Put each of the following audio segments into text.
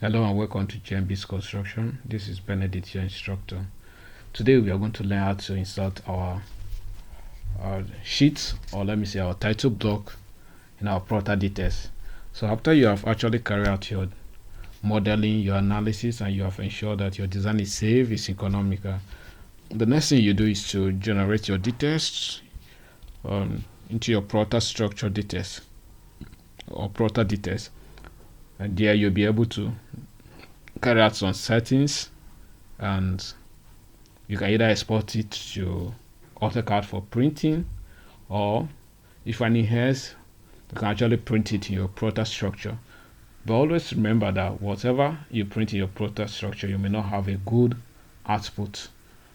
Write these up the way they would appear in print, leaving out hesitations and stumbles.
Hello and welcome to GM-BIST Construction. This is Benedict, your instructor. Today we are going to learn how to insert our sheet, or let me say our title block, in our Prota details. So after you have actually carried out your modeling, your analysis, and you have ensured that your design is safe, is economical, the next thing you do is to generate your details into your Protastructure details or Prota details. And there you'll be able to carry out some settings, and you can either export it to AutoCAD for printing, or if any has, you can actually print it in your Protastructure. But always remember that whatever you print in your Protastructure, you may not have a good output.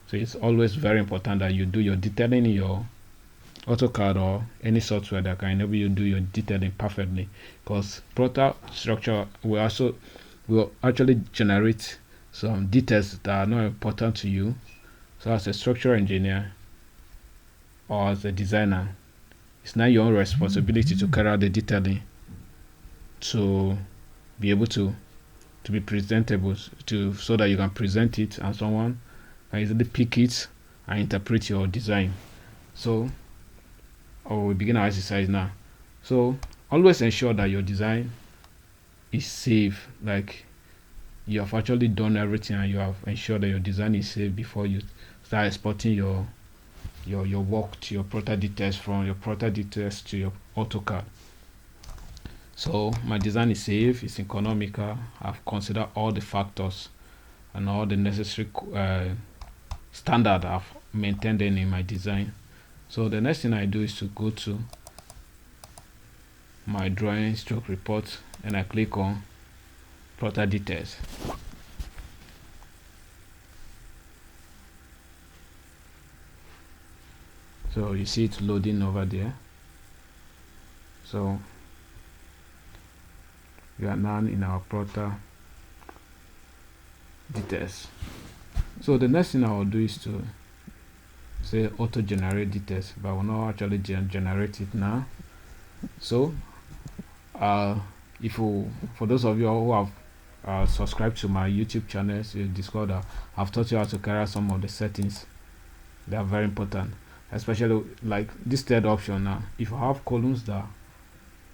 So it's always very important that you do your detailing in your AutoCAD or any software that can enable you to do your detailing perfectly, because Protastructure will actually generate some details that are not important to you. So as a structural engineer or as a designer, it's now your own responsibility to carry out the detailing to be able to be presentable, so that you can present it and someone can easily pick it and interpret your design. So we begin our exercise now. So always ensure that your design is safe, like you have actually done everything and you have ensured that your design is safe before you start exporting your work to your Prota details, from your Prota details to your AutoCAD. So my design is safe, it's economical, I've considered all the factors and all the necessary standard I've maintained in my design. So the next thing I do is to go to my drawing stroke report and I click on Prota details. So you see it loading over there. So we are now in our Prota details. So the next thing I will do is to say auto generate details, but I will not actually generate it now. So for those of you who have subscribed to my YouTube channels, you discover that I've taught you how to carry out some of the settings. They are very important, especially like this third option. Now if you have columns that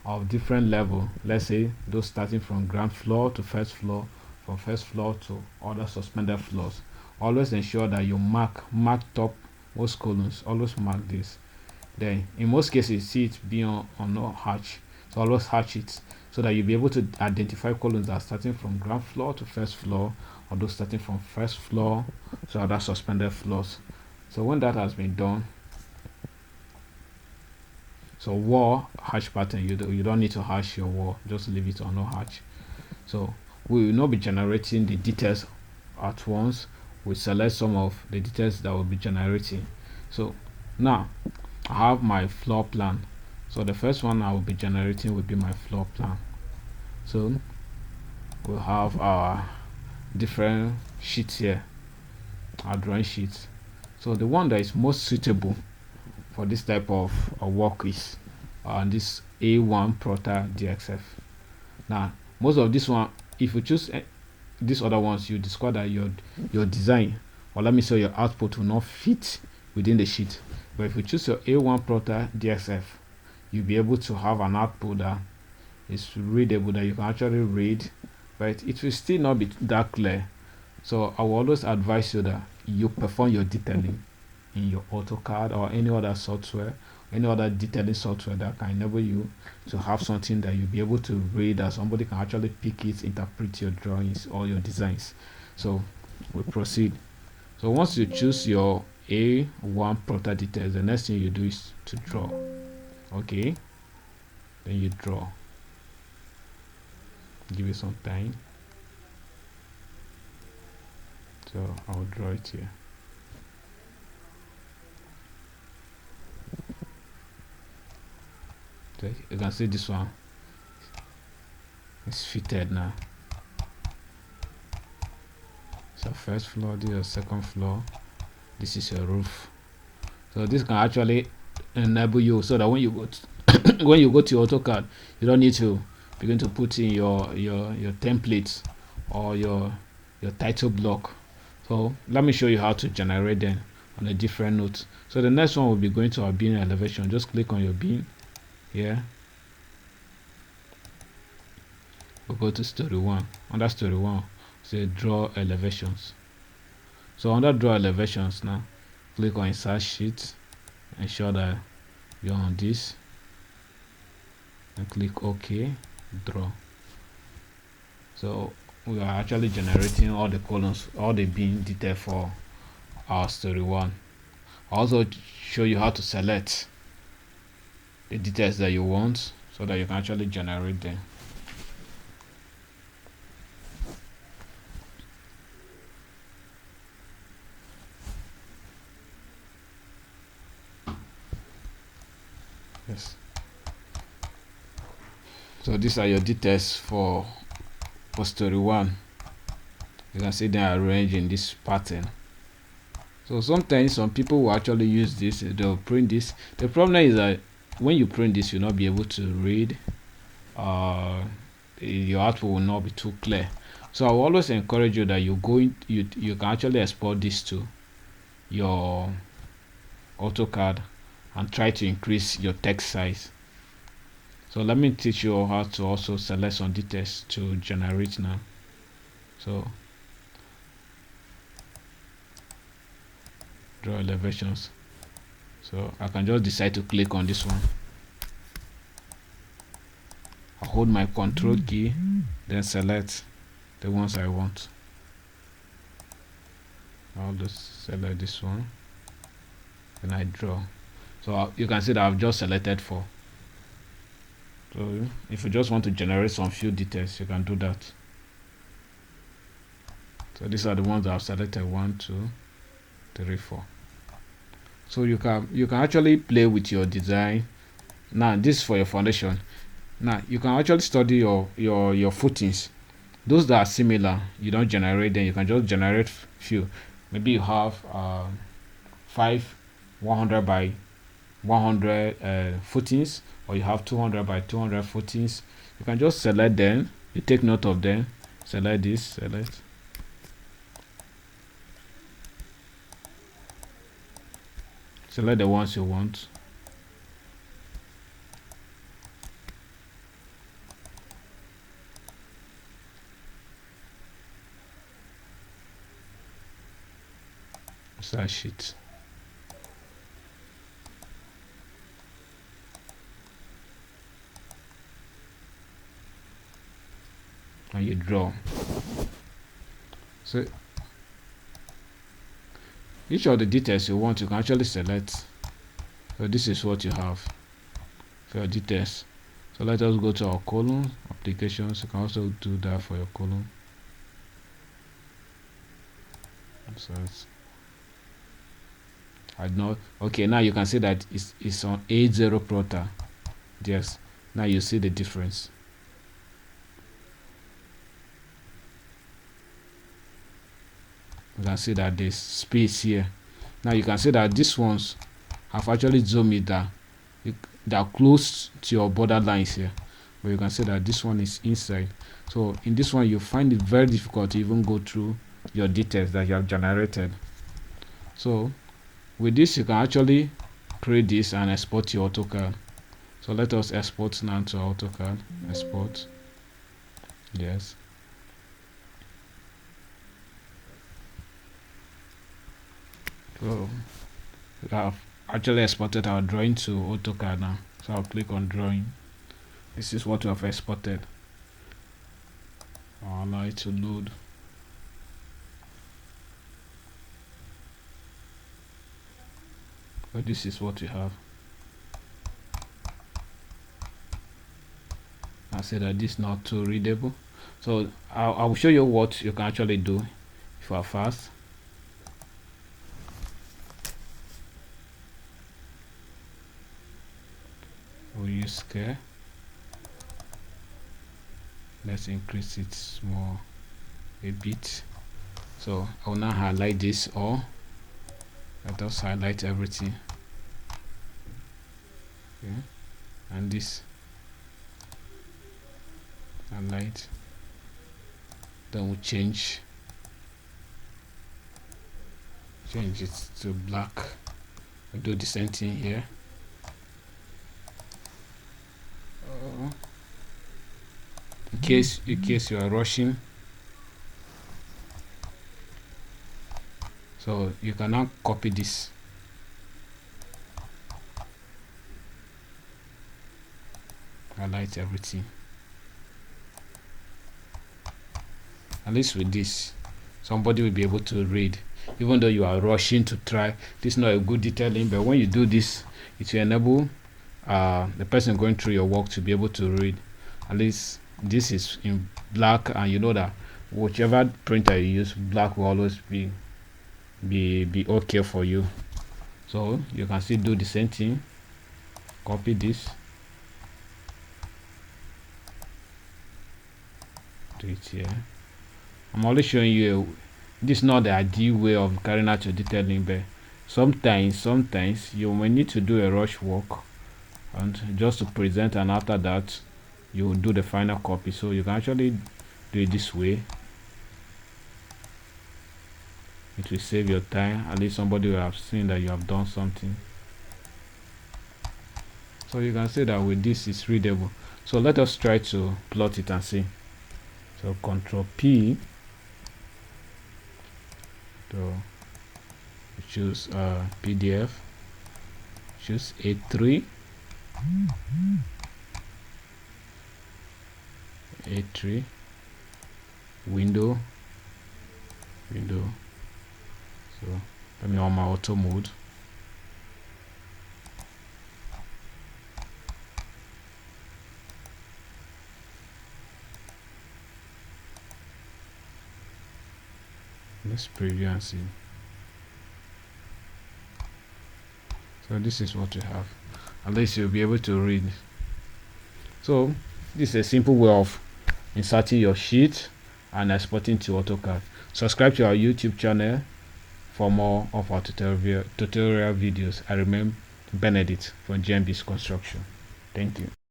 are of different level, let's say those starting from ground floor to first floor, from first floor to other suspended floors, always ensure that you mark top most columns. Always mark this. Then in most cases see it being on no hatch, so always hatch it so that you'll be able to identify columns that are starting from ground floor to first floor, or those starting from first floor to other suspended floors. So when that has been done, so wall hatch pattern, you don't need to hatch your wall, just leave it on no hatch. So we will not be generating the details at once. We select some of the details that will be generating. So now I have my floor plan. So the first one I will be generating will be my floor plan. So we'll have our different sheets here, our drawing sheets. So the one that is most suitable for this type of work is this A1 Prota DXF. Now most of this one, if you choose these other ones, you discover that your design, or let me say your output, will not fit within the sheet. But if you choose your A1 Prota DXF, you'll be able to have an output that is readable, that you can actually read, but it will still not be that clear. So I will always advise you that you perform your detailing in your AutoCAD or any other software, any other detailing software that can enable you to have something that you'll be able to read, that somebody can actually pick it, interpret your drawings or your designs. So we proceed. So once you choose your A1 Prota details, the next thing you do is to draw. Okay, then you draw. Give it some time. So I'll draw it here. So you can see this one is fitted now. So first floor, this is second floor, this is your roof. So this can actually enable you, so that when you go to when you go to AutoCAD, you don't need to begin to put in your templates or your title block. So let me show you how to generate them on a different note. So the next one will be going to our bin elevation. Just click on your bin here. We'll go to story 1. Under story 1, say draw elevations. So under draw elevations now, click on insert sheet, ensure that you're on this, and click OK, draw. So we are actually generating all the columns, all the bin detail for our story 1. I'll also show you how to select the details that you want so that you can actually generate them. Yes. So these are your details for story 1. You can see they are arranged in this pattern. So sometimes some people will actually use this, they'll print this. The problem is that when you print this, you'll not be able to read. Your output will not be too clear. So I will always encourage you that you can actually export this to your AutoCAD and try to increase your text size. So let me teach you how to also select some details to generate now. So draw elevations. So I can just decide to click on this one. I hold my control key, then select the ones I want. I'll just select this one, then I draw. So you can see that I've just selected 4. So if you just want to generate some few details, you can do that. So these are the ones that I've selected: 1, 2, 3, 4. So you can actually play with your design. Now this is for your foundation. Now you can actually study your footings. Those that are similar, you don't generate them. You can just generate few. Maybe you have 5 100 by 100 footings, or you have 200 by 200 footings. You can just select them. You take note of them. Select this. Select. Select the ones you want. Start sheet. And you draw. So each of the details you want, you can actually select. So this is what you have for your details. So let us go to our column applications. You can also do that for your column. So I know. Okay, now you can see that it's on A0 Prota. Yes. Now you see the difference. You can see that there's space here. Now you can see that these ones have actually zoomed it down. They are close to your border lines here, but you can see that this one is inside. So in this one, you find it very difficult to even go through your details that you have generated. So with this, you can actually create this and export your AutoCAD. So let us export now to AutoCAD. Export. Yes. So we have actually exported our drawing to AutoCAD now. So I'll click on drawing. This is what we have exported. I'll allow it to load. But this is what we have. I say that this is not too readable. So I will show you what you can actually do if you are fast. We'll use scale. Let's increase it small a bit. So I will now highlight this all. Let us highlight everything. Okay. And this highlight. Then we'll change it to black. We'll do the same thing here. In case you are rushing, so you can now copy this. Highlight everything. At least with this, somebody will be able to read, even though you are rushing to try. This is not a good detailing, but when you do this, it will enable the person going through your work to be able to read. At least this is in black, and you know that whichever printer you use, black will always be okay for you. So you can still do the same thing. Copy this, do it here. I'm only showing you this is not the ideal way of carrying out your detailing, but sometimes you may need to do a rush work and just to present, and after that you will do the final copy. So you can actually do it this way. It will save your time. At least somebody will have seen that you have done something. So you can see that with this it's readable. So let us try to plot it and see. So Control P, so choose PDF, choose A3, window. So let me on my auto mode. Let's preview and see. So this is what we have. At least you'll be able to read. So this is a simple way of inserting your sheet and exporting to AutoCAD. Subscribe to our YouTube channel for more of our tutorial videos. I remain Benedict from GM-BIST Construction. Thank you.